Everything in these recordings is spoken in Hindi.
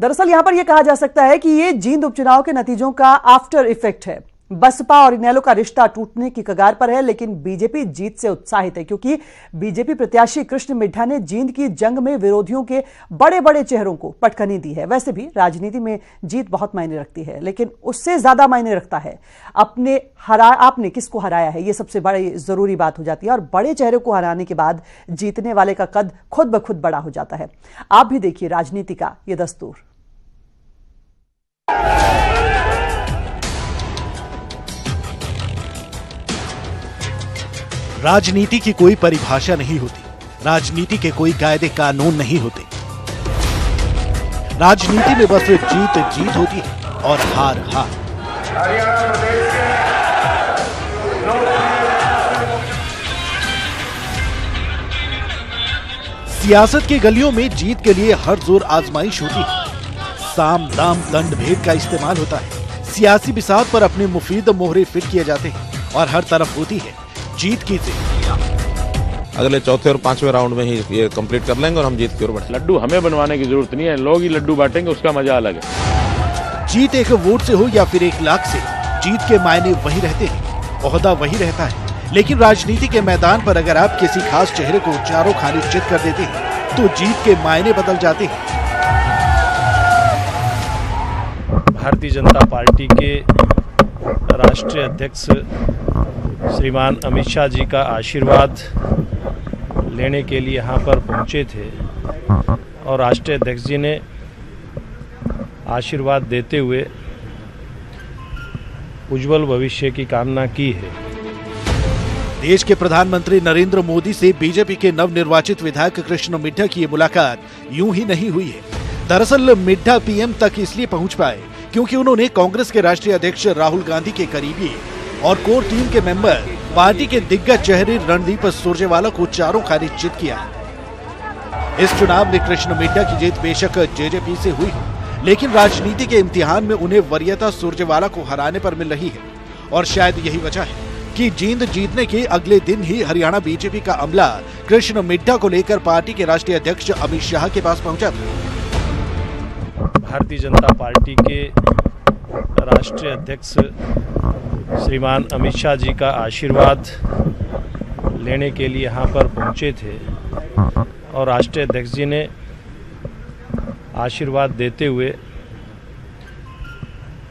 दरअसल यहां पर यह कहा जा सकता है कि ये जींद उपचुनाव के नतीजों का आफ्टर इफेक्ट है। बसपा और इनेलो का रिश्ता टूटने की कगार पर है, लेकिन बीजेपी जीत से उत्साहित है क्योंकि बीजेपी प्रत्याशी कृष्ण मिड्ढा ने जींद की जंग में विरोधियों के बड़े बड़े चेहरों को पटखनी दी है। वैसे भी राजनीति में जीत बहुत मायने रखती है, लेकिन उससे ज्यादा मायने रखता है आपने किसको हराया है। यह सबसे बड़ी जरूरी बात हो जाती है और बड़े चेहरे को हराने के बाद जीतने वाले का कद खुद ब खुद बड़ा हो जाता है। आप भी देखिए राजनीति का यह दस्तूर। राजनीति की कोई परिभाषा नहीं होती, राजनीति के कोई कायदे कानून नहीं होते। राजनीति में बस जीत जीत होती है और हार हार। सियासत की गलियों में जीत के लिए हर जोर आजमाइश होती है। साम दाम दंड भेद का इस्तेमाल होता है। सियासी बिसात पर अपने मुफीद मोहरे फिट किए जाते हैं और हर तरफ होती है जीत की जिद। अगले चौथे और पांचवें राउंड में ही ये कंप्लीट कर लेंगे और हम जीत की ओर बढ़ेंगे। लड्डू हमें बनवाने की जरूरत नहीं है, लोग ही लड्डू बांटेंगे, उसका मजा अलग है। जीत एक वोट से हो या फिर 1 लाख से, जीत के मायने वही रहते हैं, ओहदा वही रहता है। लेकिन राजनीति के मैदान पर अगर आप किसी खास चेहरे को चारों खाने चित कर देते हैं तो जीत के मायने बदल जाते हैं। भारतीय जनता पार्टी के राष्ट्रीय अध्यक्ष श्रीमान अमित शाह जी का आशीर्वाद लेने के लिए यहाँ पर पहुँचे थे और राष्ट्रीय अध्यक्ष जी ने आशीर्वाद देते हुए उज्जवल भविष्य की कामना की है। देश के प्रधानमंत्री नरेंद्र मोदी से बीजेपी के नवनिर्वाचित विधायक कृष्ण मिड्ढा की ये मुलाकात यूं ही नहीं हुई है। दरअसल मिड्ढा पीएम तक इसलिए पहुंच पाए क्योंकि उन्होंने कांग्रेस के राष्ट्रीय अध्यक्ष राहुल गांधी के करीबी और कोर टीम के मेंबर पार्टी के दिग्गज चेहरे रणदीप सुरजेवाला को चारों खाने चित किया। इस चुनाव में कृष्ण मिड्ढा की जीत बेशक जेजेपी से हुई, लेकिन राजनीति के इम्तिहान में उन्हें वरीयता सुरजेवाला को हराने पर मिल रही है। और शायद यही वजह है कि जींद जीतने के अगले दिन ही हरियाणा बीजेपी का अमला कृष्ण मिड्ढा को लेकर पार्टी के राष्ट्रीय अध्यक्ष अमित शाह के पास पहुंचा था। भारतीय जनता पार्टी के राष्ट्रीय अध्यक्ष श्रीमान अमित शाह जी का आशीर्वाद लेने के लिए यहाँ पर पहुँचे थे और राष्ट्रीय अध्यक्ष जी ने आशीर्वाद देते हुए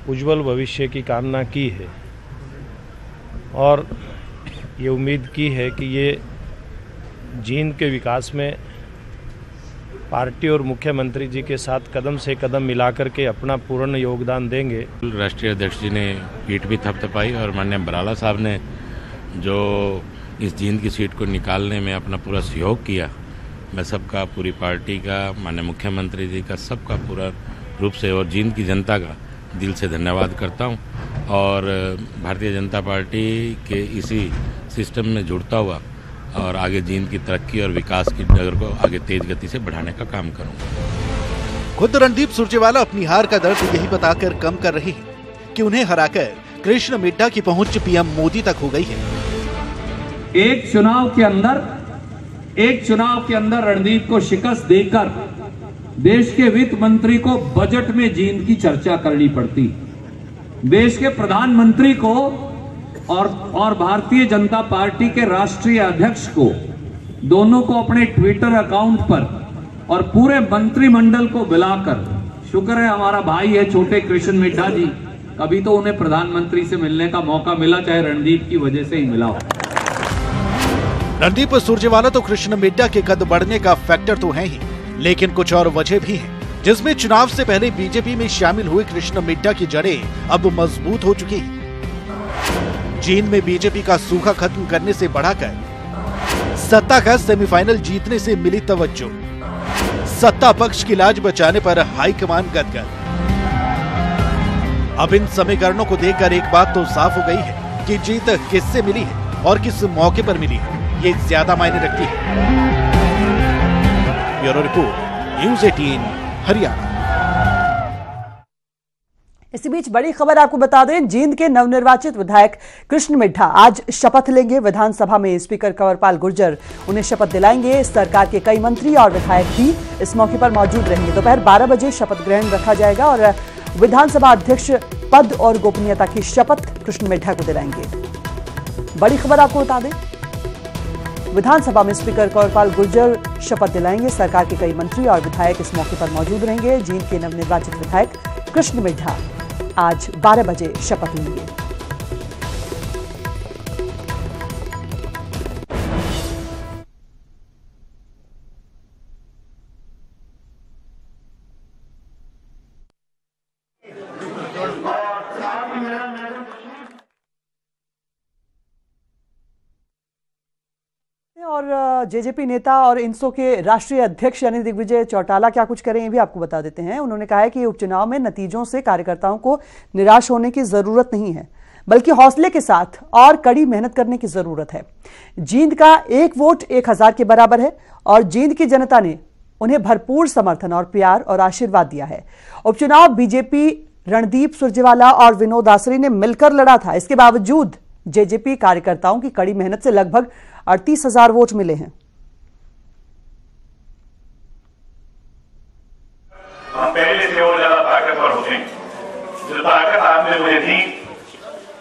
उज्जवल भविष्य की कामना की है और ये उम्मीद की है कि ये जींद के विकास में पार्टी और मुख्यमंत्री जी के साथ कदम से कदम मिलाकर के अपना पूर्ण योगदान देंगे। राष्ट्रीय अध्यक्ष जी ने पीठ भी थपथपाई और माननीय बराला साहब ने जो इस जींद की सीट को निकालने में अपना पूरा सहयोग किया, मैं सबका, पूरी पार्टी का, माननीय मुख्यमंत्री जी का, सबका पूरा रूप से और जींद की जनता का दिल से धन्यवाद करता हूं और भारतीय जनता पार्टी के इसी सिस्टम में जुड़ता हुआ और आगे जींद की तरक्की और विकास की डगर को आगे तेज गति से बढ़ाने का काम करूंगा। खुद रणदीप सुरजेवाला अपनी हार का दर्द यही बताकर कम कर रहे हैं कि उन्हें हराकर कृष्ण मिड्ढा की पहुंच पीएम मोदी तक हो गई है। एक चुनाव के अंदर रणदीप को शिकस्त देकर देश के वित्त मंत्री को बजट में जींद की चर्चा करनी पड़ती, देश के प्रधानमंत्री को और भारतीय जनता पार्टी के राष्ट्रीय अध्यक्ष को, दोनों को अपने ट्विटर अकाउंट पर और पूरे मंत्रिमंडल को बुलाकर, शुक्र है हमारा भाई है छोटे कृष्ण मिड्ढा जी, कभी तो उन्हें प्रधानमंत्री से मिलने का मौका मिला, चाहे रणदीप की वजह से ही मिला हो। रणदीप सुरजेवाला तो कृष्ण मिड्ढा के कद बढ़ने का फैक्टर तो है ही, लेकिन कुछ और वजह भी है जिसमें चुनाव से पहले बीजेपी में शामिल हुए कृष्ण मिड्ढा की जड़ें अब मजबूत हो चुकी हैं। जींद में बीजेपी का सूखा खत्म करने से बढ़ाकर सत्ता का सेमीफाइनल जीतने से मिली तवज्जो, सत्ता पक्ष की लाज बचाने पर हाईकमान गदगद। अब इन समीकरणों को देखकर एक बात तो साफ हो गई है कि जीत किससे मिली है और किस मौके पर मिली है, ये ज्यादा मायने रखती है। Bureau report, news 18 Haryana. इसी बीच बड़ी खबर आपको बता दें, जींद के नवनिर्वाचित विधायक कृष्ण मिड्ढा आज शपथ लेंगे। विधानसभा में स्पीकर कंवरपाल गुर्जर उन्हें शपथ दिलाएंगे। सरकार के कई मंत्री और विधायक भी इस मौके पर मौजूद रहेंगे। दोपहर 12 बजे शपथ ग्रहण रखा जाएगा और विधानसभा अध्यक्ष पद और गोपनीयता की शपथ कृष्ण मिड्ढा को दिलाएंगे। बड़ी खबर आपको बता दें, विधानसभा में स्पीकर कंवरपाल गुर्जर शपथ दिलाएंगे। सरकार के कई मंत्री और विधायक इस मौके पर मौजूद रहेंगे। जींद के नवनिर्वाचित विधायक कृष्ण मिड्ढा आज 12 बजे शपथ लेंगे। और जेजेपी नेता और इंसो के राष्ट्रीय अध्यक्ष यानी दिग्विजय चौटाला क्या कुछ करें ये भी आपको बता देते हैं। उन्होंने कहा है कि उपचुनाव में नतीजों से कार्यकर्ताओं को निराश होने की जरूरत नहीं है, बल्कि हौसले के साथ और कड़ी मेहनत करने की जरूरत है। जींद का 1 वोट 1000 के बराबर है और जींद की जनता ने उन्हें भरपूर समर्थन और प्यार और आशीर्वाद दिया है। उपचुनाव बीजेपी रणदीप सुरजेवाला और विनोद आसरी ने मिलकर लड़ा था। इसके बावजूद जेजेपी कार्यकर्ताओं की कड़ी मेहनत से लगभग 38,000 वोट मिले हैं। हम पहले से और ज्यादा ताकतवर होते हैं। जो ताकत आपने मुझे दी,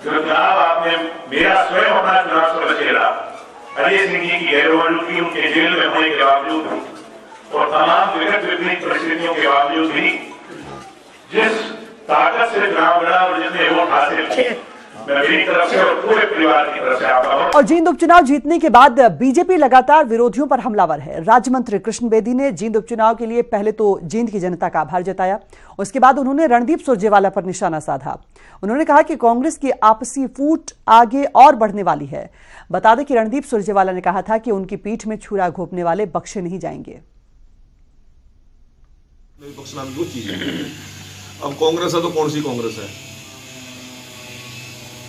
जो चुनाव आपने मेरा स्वयं अपना चुनाव स्वयं खेला, अजय सिंह जी की गैरमौजूदगी उनके जेल में होने के बावजूद भी और तमाम विपरीत परिस्थितियों के बावजूद भी जिस ताकत से चुनाव लड़ा और जितने वोट हासिल किए, मेरी तरफ से और पूरे परिवार की तरफ से आपका। और जींद उपचुनाव जीतने के बाद बीजेपी लगातार विरोधियों पर हमलावर है। राज्य मंत्री कृष्ण बेदी ने जींद उपचुनाव के लिए पहले तो जींद की जनता का आभार जताया, उसके बाद उन्होंने रणदीप सुरजेवाला पर निशाना साधा। उन्होंने कहा कि कांग्रेस की आपसी फूट आगे और बढ़ने वाली है। बता दें कि रणदीप सुरजेवाला ने कहा था कि उनकी पीठ में छुरा घोंपने वाले बख्शे नहीं जाएंगे। विपक्ष नाम दो चीजें, अब कांग्रेस है तो कौन सी कांग्रेस है।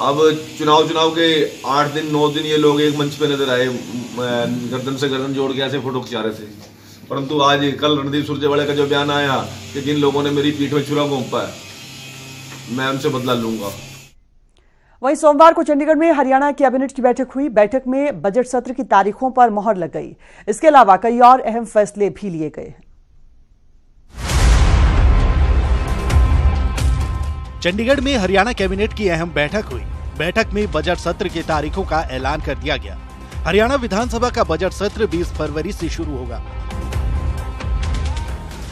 अब चुनाव के 8 दिन 9 दिन ये लोग एक मंच पे नजर आए, गर्दन से गर्दन जोड़ के ऐसे फोटो खिंचा रहे थे, परंतु आज कल रणदीप सुरजेवाला का जो बयान आया कि जिन लोगों ने मेरी पीठ में छुरा घोंपा है, मैं उनसे बदला लूंगा। वहीं सोमवार को चंडीगढ़ में हरियाणा कैबिनेट की बैठक हुई। बैठक में बजट सत्र की तारीखों पर मोहर लग गई। इसके अलावा कई और अहम फैसले भी लिए गए। चंडीगढ़ में हरियाणा कैबिनेट की अहम बैठक हुई। बैठक में बजट सत्र की तारीखों का ऐलान कर दिया गया। हरियाणा विधानसभा का बजट सत्र 20 फरवरी से शुरू होगा।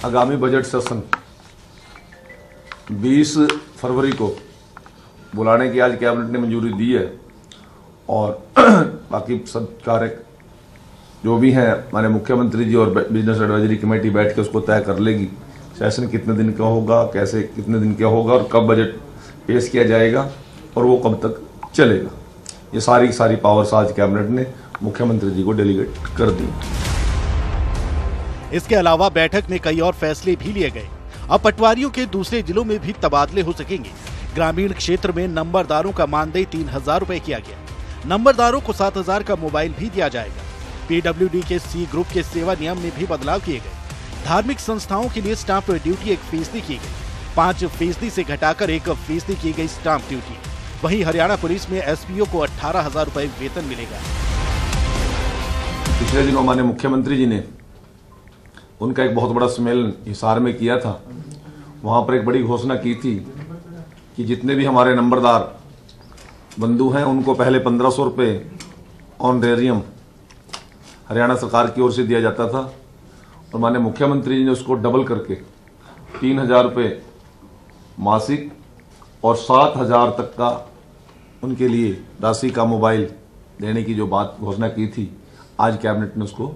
आगामी बजट सेशन 20 फरवरी को बुलाने की आज कैबिनेट ने मंजूरी दी है और बाकी सब कार्य जो भी हैं माननीय मुख्यमंत्री जी और बिजनेस एडवाइजरी कमेटी बैठ के उसको तय कर लेगी। सेशन कितने दिन का होगा, कैसे कितने दिन का होगा और कब बजट पेश किया जाएगा और वो कब तक चलेगा, ये सारी पावर्स आज कैबिनेट ने मुख्यमंत्री जी को डेलीगेट कर दी। इसके अलावा बैठक में कई और फैसले भी लिए गए। अब पटवारियों के दूसरे जिलों में भी तबादले हो सकेंगे। ग्रामीण क्षेत्र में नंबरदारों का मानदेय 3,000 रुपए किया गया। नंबरदारों को 7,000 का मोबाइल भी दिया जाएगा। पीडब्ल्यूडी के सी ग्रुप के सेवा नियम में भी बदलाव किए गए। धार्मिक संस्थाओं के लिए स्टाम्प ड्यूटी 1% की गई, 5% से घटाकर 1% की गई स्टाम्प ड्यूटी। वहीं हरियाणा पुलिस में एसपीओ को 18,000 रुपए वेतन मिलेगा। पिछले दिनों माननीय मुख्यमंत्री जी ने उनका एक बहुत बड़ा सम्मेलन हिसार में किया था। वहां पर एक बड़ी घोषणा की थी कि जितने भी हमारे नंबरदार बंधु हैं उनको पहले 1,500 रुपए ऑनरेरियम हरियाणा सरकार की ओर से दिया जाता था और माननीय मुख्यमंत्री जी ने उसको डबल करके 3,000 रुपए मासिक और 7,000 तक का उनके लिए राशि का मोबाइल देने की जो बात घोषणा की थी, आज कैबिनेट ने उसको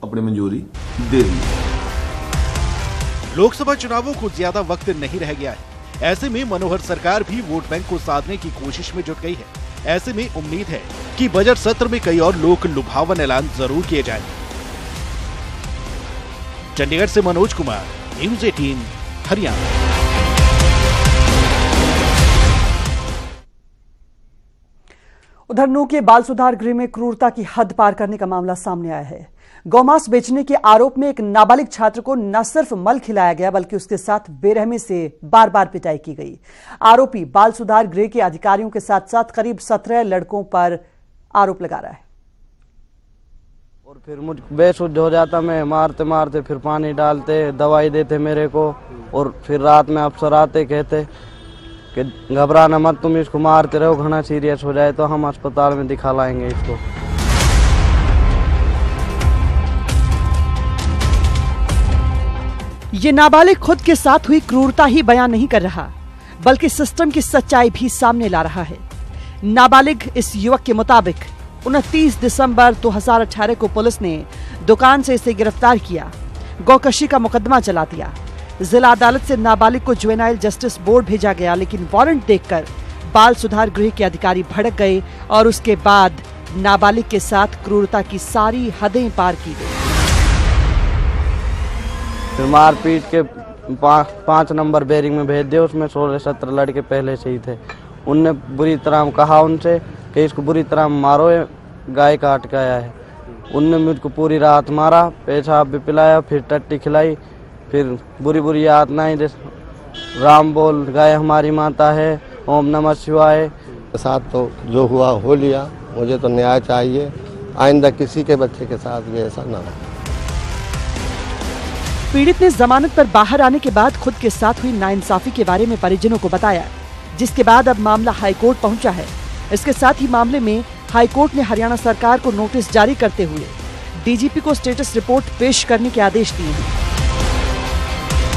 अपनी मंजूरी दे दी। लोकसभा चुनावों को ज्यादा वक्त नहीं रह गया है। ऐसे में मनोहर सरकार भी वोट बैंक को साधने की कोशिश में जुट गई है। ऐसे में उम्मीद है कि बजट सत्र में कई और लोक लुभावन ऐलान जरूर किए जाएंगे। चंडीगढ़ से मनोज कुमार, न्यूज़ 18 हरियाणा। उधर नूंह के बाल सुधार गृह में क्रूरता की हद पार करने का मामला सामने आया है। गौमांस बेचने के आरोप में एक नाबालिग छात्र को न सिर्फ मल खिलाया गया बल्कि उसके साथ बेरहमी से बार बार पिटाई की गई। आरोपी बाल सुधार गृह के अधिकारियों के साथ साथ करीब 17 लड़कों पर आरोप लगा रहा है। और फिर मुझ बेसुध हो जाता मैं, मारते मारते फिर पानी डालते, दवाई देते मेरे को। और फिर रात में अफसर आते कहते कि घबराना मत, तुम इसको मारते रहो, घना सीरियस हो जाए तो हम अस्पताल में दिखा लाएंगे इसको। ये नाबालिग खुद के साथ हुई क्रूरता ही बयान नहीं कर रहा बल्कि सिस्टम की सच्चाई भी सामने ला रहा है। नाबालिग इस युवक के मुताबिक 29 दिसंबर 2018 को पुलिस ने दुकान से इसे गिरफ्तार किया, गौकशी का मुकदमा चला दिया। जिला अदालत से नाबालिग को जुवेनाइल जस्टिस बोर्ड भेजा गया, लेकिन वारंट देखकर बाल सुधार गृह के अधिकारी भड़क गए और उसके बाद नाबालिग के साथ क्रूरता की सारी हदें पार की गई। फिर मारपीट के 5 नंबर बेरिंग में भेज दिए, उसमें 16-17 लड़के पहले से ही थे। उनने बुरी तरह कहा उनसे कि इसको बुरी तरह मारो, गाय काट के आया है। उनने मुझको पूरी रात मारा, पेशाब भी पिलाया, फिर टट्टी खिलाई, फिर बुरी बुरी यातनाएं, जैसे राम बोल गाय हमारी माता है, ओम नमः शिवाय। साथ तो जो हुआ हो लिया, मुझे तो न्याय चाहिए, आइंदा किसी के बच्चे के साथ भी ऐसा ना हो। पीड़ित ने जमानत पर बाहर आने के बाद खुद के साथ हुई नाइंसाफी के बारे में परिजनों को बताया, जिसके बाद अब मामला हाईकोर्ट पहुंचा है। इसके साथ ही मामले में हाईकोर्ट ने हरियाणा सरकार को नोटिस जारी करते हुए डीजीपी को स्टेटस रिपोर्ट पेश करने के आदेश दिए हैं।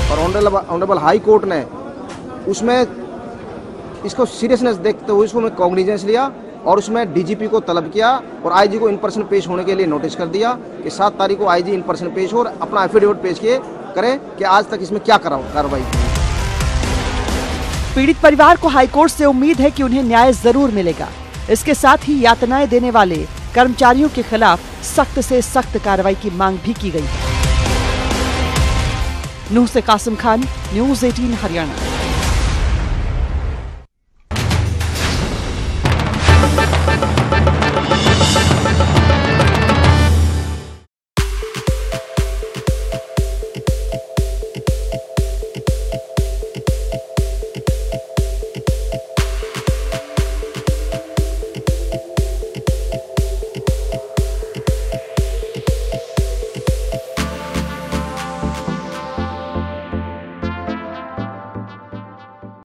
और ऑनरेबल हाई कोर्ट ने उसमें इसको सीरियसनेस देखते हुए उसको कॉग्निजेंस लिया और उसमें डीजीपी को तलब किया और आईजी को इन पर्सन पेश होने के लिए नोटिस कर दिया कि 7 तारीख को आईजी इन पर्सन पेश हो और अपना एफिडेविट पेश किए करें कि आज तक इसमें क्या कार्रवाई की। पीड़ित परिवार को हाईकोर्ट से उम्मीद है कि उन्हें न्याय जरूर मिलेगा। इसके साथ ही यातनाएं देने वाले कर्मचारियों के खिलाफ सख्त से सख्त कार्रवाई की मांग भी की गई है। नूंह से कासिम खान, न्यूज़ 18 हरियाणा।